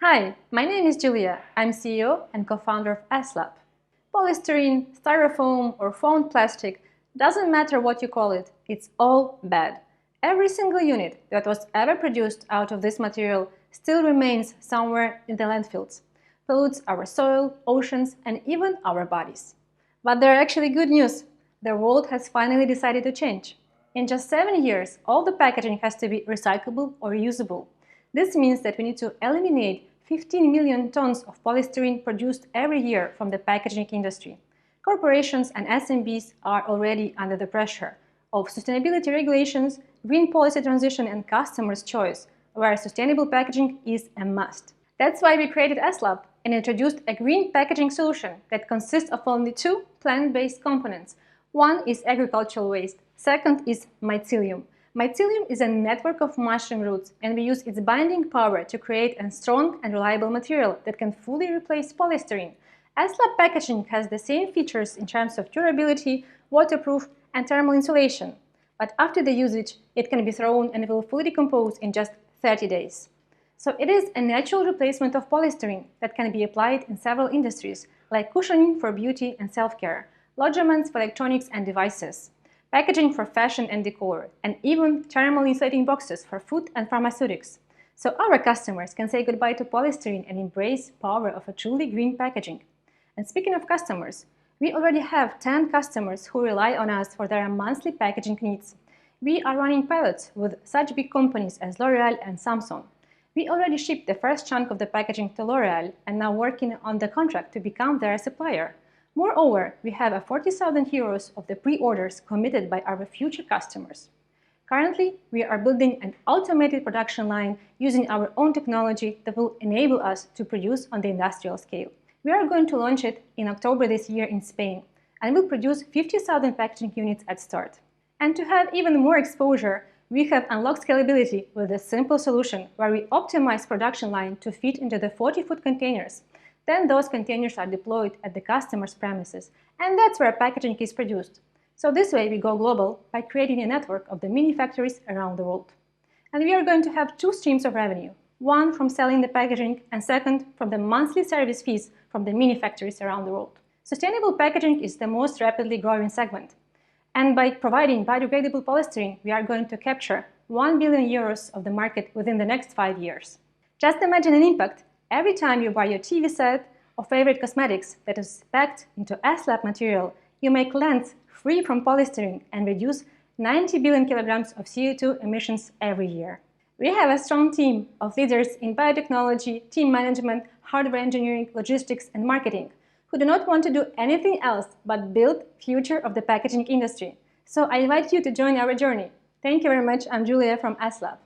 Hi, my name is Julia. I'm CEO and co-founder of S.Lab. Polystyrene, styrofoam or foamed plastic, doesn't matter what you call it, it's all bad. Every single unit that was ever produced out of this material still remains somewhere in the landfills, pollutes our soil, oceans and even our bodies. But there are actually good news. The world has finally decided to change. In just 7 years, all the packaging has to be recyclable or reusable. This means that we need to eliminate 15 million tons of polystyrene produced every year from the packaging industry. Corporations and SMBs are already under the pressure of sustainability regulations, green policy transition and customers' choice, where sustainable packaging is a must. That's why we created S.Lab and introduced a green packaging solution that consists of only two plant-based components. One is agricultural waste, second is mycelium. Mycelium is a network of mushroom roots, and we use its binding power to create a strong and reliable material that can fully replace polystyrene. S.Lab packaging has the same features in terms of durability, waterproof, and thermal insulation. But after the usage, it can be thrown and will fully decompose in just 30 days. So it is a natural replacement of polystyrene that can be applied in several industries, like cushioning for beauty and self-care, lodgements for electronics and devices, packaging for fashion and decor, and even thermal insulating boxes for food and pharmaceutics. So our customers can say goodbye to polystyrene and embrace the power of a truly green packaging. And speaking of customers, we already have 10 customers who rely on us for their monthly packaging needs. We are running pilots with such big companies as L'Oreal and Samsung. We already shipped the first chunk of the packaging to L'Oreal and now working on the contract to become their supplier. Moreover, we have 40,000 euros of the pre-orders committed by our future customers. Currently, we are building an automated production line using our own technology that will enable us to produce on the industrial scale. We are going to launch it in October this year in Spain and will produce 50,000 packaging units at start. And to have even more exposure, we have unlocked scalability with a simple solution where we optimize production line to fit into the 40-foot containers. Then those containers are deployed at the customer's premises, and that's where packaging is produced. So this way we go global by creating a network of the mini factories around the world. And we are going to have two streams of revenue, one from selling the packaging and second from the monthly service fees from the mini factories around the world. Sustainable packaging is the most rapidly growing segment. And by providing biodegradable polystyrene, we are going to capture 1 billion euros of the market within the next 5 years. Just imagine an impact. Every time you buy your TV set or favorite cosmetics that is packed into S.Lab material, you make lens free from polystyrene and reduce 90 billion kilograms of CO2 emissions every year. We have a strong team of leaders in biotechnology, team management, hardware engineering, logistics, and marketing who do not want to do anything else but build future of the packaging industry. So I invite you to join our journey. Thank you very much. I'm Julia from S.Lab.